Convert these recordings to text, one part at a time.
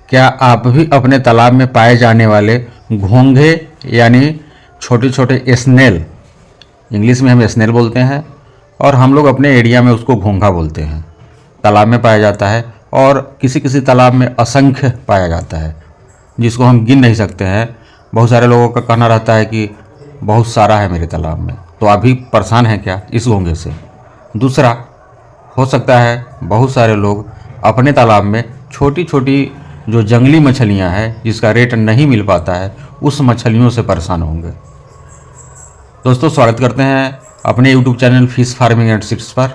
क्या आप भी अपने तालाब में पाए जाने वाले घोंघे यानी छोटे छोटे स्नेल, इंग्लिश में हम स्नेल बोलते हैं और हम लोग अपने एरिया में उसको घोंघा बोलते हैं, तालाब में पाया जाता है और किसी किसी तालाब में असंख्य पाया जाता है जिसको हम गिन नहीं सकते हैं। बहुत सारे लोगों का कहना रहता है कि बहुत सारा है मेरे तालाब में, तो आप भी परेशान हैं क्या इस घोंघे से? दूसरा, हो सकता है बहुत सारे लोग अपने तालाब में छोटी छोटी जो जंगली मछलियां हैं जिसका रेट नहीं मिल पाता है, उस मछलियों से परेशान होंगे। दोस्तों, स्वागत करते हैं अपने YouTube channel fish farming and seeds पर।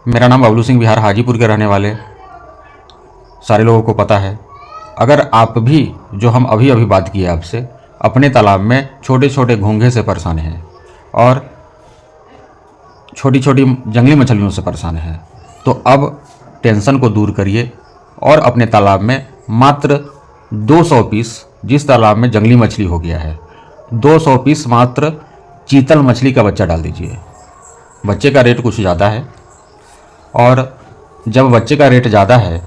मेरा नाम बबलू सिंह, बिहार हाजीपुर के रहने वाले सारे लोगों को पता है। अगर आप भी, जो हम अभी अभी बात की है आपसे, अपने तालाब में छोटे छोटे घोंघे से परेशान हैं और छोटी छोटी जंगली मछलियों से परेशान हैं, तो अब टेंशन को दूर करिए और अपने तालाब में मात्र 200 पीस, जिस तालाब में जंगली मछली हो गया है, 200 पीस मात्र चीतल मछली का बच्चा डाल दीजिए। बच्चे का रेट कुछ ज़्यादा है और जब बच्चे का रेट ज़्यादा है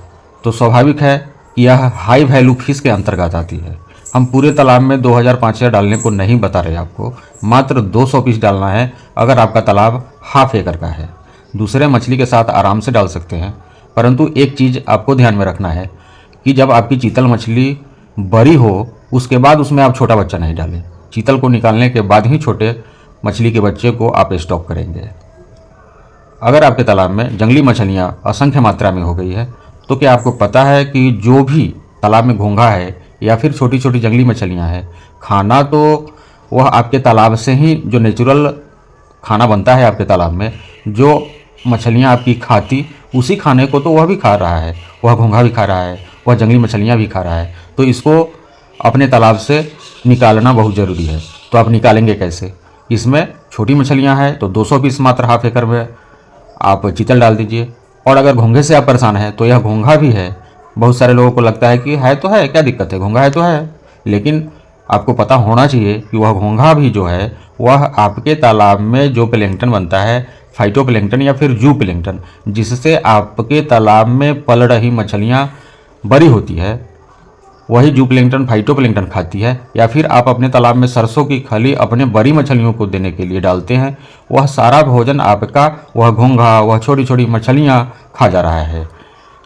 तो स्वाभाविक है कि यह हाई वैल्यू फिश के अंतर्गत आती है। हम पूरे तालाब में 2000-5000 डालने को नहीं बता रहे आपको, मात्र 200 पीस डालना है अगर आपका तालाब हाफ एकड़ का है। दूसरे मछली के साथ आराम से डाल सकते हैं, परंतु एक चीज़ आपको ध्यान में रखना है कि जब आपकी चीतल मछली बड़ी हो उसके बाद उसमें आप छोटा बच्चा नहीं डालें। चीतल को निकालने के बाद ही छोटे मछली के बच्चे को आप स्टॉक करेंगे। अगर आपके तालाब में जंगली मछलियाँ असंख्य मात्रा में हो गई है तो क्या आपको पता है कि जो भी तालाब में घोंघा है या फिर छोटी छोटी जंगली मछलियाँ हैं, खाना तो वह आपके तालाब से ही, जो नेचुरल खाना बनता है आपके तालाब में, जो मछलियाँ आपकी खाती उसी खाने को तो वह भी खा रहा है, वह घोंघा भी खा रहा है, वह जंगली मछलियाँ भी खा रहा है। तो इसको अपने तालाब से निकालना बहुत ज़रूरी है। तो आप निकालेंगे कैसे? इसमें छोटी मछलियाँ हैं तो 200 पीस मात्र हाफ एकड़ में आप चीतल डाल दीजिए। और अगर घोंघे से आप परेशान हैं तो यह घोंघा भी है। बहुत सारे लोगों को लगता है कि है तो है, क्या दिक्कत है, घोंघा है तो है, लेकिन आपको पता होना चाहिए कि वह घोंघा भी जो है वह आपके तालाब में जो प्लैंक्टन बनता है, फाइटोप्लैंक्टन या फिर जू प्लैंक्टन, जिससे आपके तालाब में पल रही मछलियाँ बड़ी होती है, वही जू प्लैंक्टन फाइटोप्लैंक्टन खाती है। या फिर आप अपने तालाब में सरसों की खली अपने बड़ी मछलियों को देने के लिए डालते हैं, वह सारा भोजन आपका वह घोंघा, वह छोटी छोटी मछलियाँ खा जा रहा है।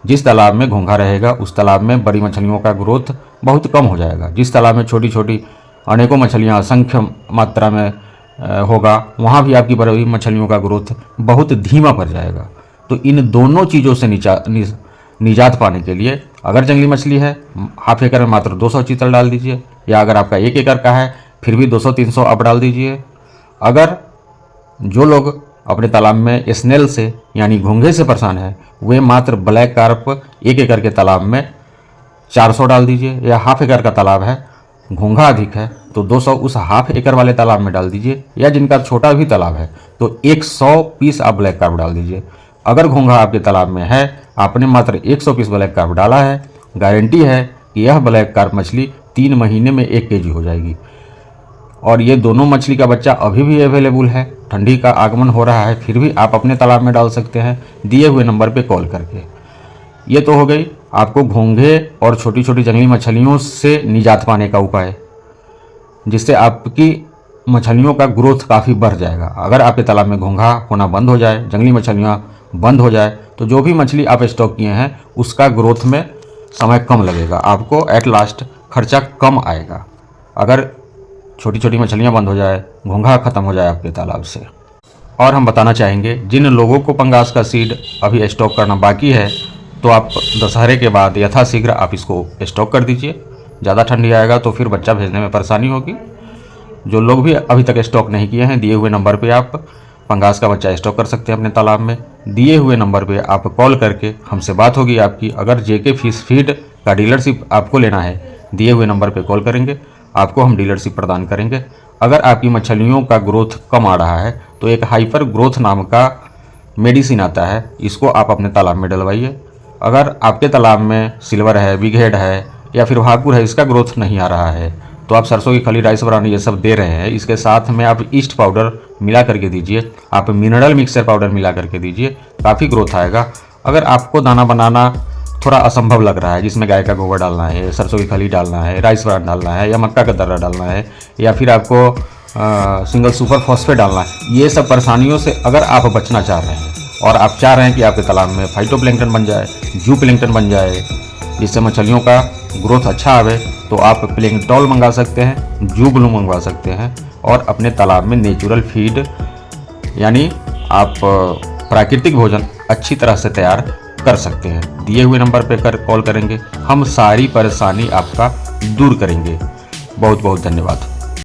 जिस तालाब में घोंघा रहेगा उस तालाब में बड़ी मछलियों का ग्रोथ बहुत कम हो जाएगा। जिस तालाब में छोटी छोटी अनेकों मछलियाँ असंख्य मात्रा में होगा, वहाँ भी आपकी बड़ी मछलियों का ग्रोथ बहुत धीमा पड़ जाएगा। तो इन दोनों चीज़ों से निजात पाने के लिए, अगर जंगली मछली है हाफ एकड़ में मात्र 200 चीतल डाल दीजिए, या अगर आपका 1 एकड़ का है फिर भी 200-300 आप डाल दीजिए। अगर जो लोग अपने तालाब में स्नेल से यानी घोंघे से परेशान है, वे मात्र ब्लैक कार्प 1 एकड़ के तालाब में 400 डाल दीजिए। या हाफ एकड़ का तालाब है, घोंघा अधिक है, तो 200 उस हाफ एकड़ वाले तालाब में डाल दीजिए। या जिनका छोटा भी तालाब है तो 100 पीस आप ब्लैक कार्प डाल दीजिए। अगर घोंघा आपके तालाब में है, आपने मात्र 100 पीस ब्लैक कार्प डाला है, गारंटी है कि यह ब्लैक कार्प मछली 3 महीने में 1 केजी हो जाएगी। और ये दोनों मछली का बच्चा अभी भी अवेलेबल है। ठंडी का आगमन हो रहा है फिर भी आप अपने तालाब में डाल सकते हैं दिए हुए नंबर पे कॉल करके। ये तो हो गई आपको घोंघे और छोटी छोटी जंगली मछलियों से निजात पाने का उपाय, जिससे आपकी मछलियों का ग्रोथ काफ़ी बढ़ जाएगा। अगर आपके तालाब में घोंघा होना बंद हो जाए, जंगली मछलियाँ बंद हो जाए, तो जो भी मछली आप स्टॉक किए हैं उसका ग्रोथ में समय कम लगेगा, आपको एट लास्ट खर्चा कम आएगा। अगर छोटी छोटी मछलियाँ बंद हो जाए, घोंघा ख़त्म हो जाए आपके तालाब से। और हम बताना चाहेंगे जिन लोगों को पंगास का सीड अभी स्टॉक करना बाकी है, तो आप दशहरे के बाद यथाशीघ्र आप इसको स्टॉक कर दीजिए। ज़्यादा ठंडी आएगा तो फिर बच्चा भेजने में परेशानी होगी। जो लोग भी अभी तक स्टॉक नहीं किए हैं, दिए हुए नंबर पे आप पंगास का बच्चा स्टॉक कर सकते हैं अपने तालाब में। दिए हुए नंबर पे आप कॉल करके हमसे बात होगी आपकी। अगर जेके फिश फीड का डीलरशिप आपको लेना है, दिए हुए नंबर पे कॉल करेंगे, आपको हम डीलरशिप प्रदान करेंगे। अगर आपकी मछलियों का ग्रोथ कम आ रहा है तो एक हाइपर ग्रोथ नाम का मेडिसिन आता है, इसको आप अपने तालाब में डलवाइए। अगर आपके तालाब में सिल्वर है, बिग हेड है या फिर भाकुर है, इसका ग्रोथ नहीं आ रहा है, तो आप सरसों की खली, राइस ब्राउन ये सब दे रहे हैं, इसके साथ में आप ईस्ट पाउडर मिला करके दीजिए, आप मिनरल मिक्सचर पाउडर मिला करके दीजिए, काफ़ी ग्रोथ आएगा। अगर आपको दाना बनाना थोड़ा असंभव लग रहा है, जिसमें गाय का गोबर डालना है, सरसों की खली डालना है, राइस ब्रान डालना है, या मक्का का दर्रा डालना है, या फिर आपको सिंगल सुपर फॉस्फेट डालना है, ये सब परेशानियों से अगर आप बचना चाह रहे हैं और आप चाह रहे हैं कि आपके तालाब में फाइटोप्लैंक्टन बन जाए, जू प्लैंक्टन बन जाए, जिससे मछलियों का ग्रोथ अच्छा आवे, तो आप प्लैंक्टोल मंगा सकते हैं, जू ग्लू मंगवा सकते हैं और अपने तालाब में नेचुरल फीड यानी आप प्राकृतिक भोजन अच्छी तरह से तैयार कर सकते हैं। दिए हुए नंबर पर कॉल करेंगे, हम सारी परेशानी आपका दूर करेंगे। बहुत बहुत धन्यवाद।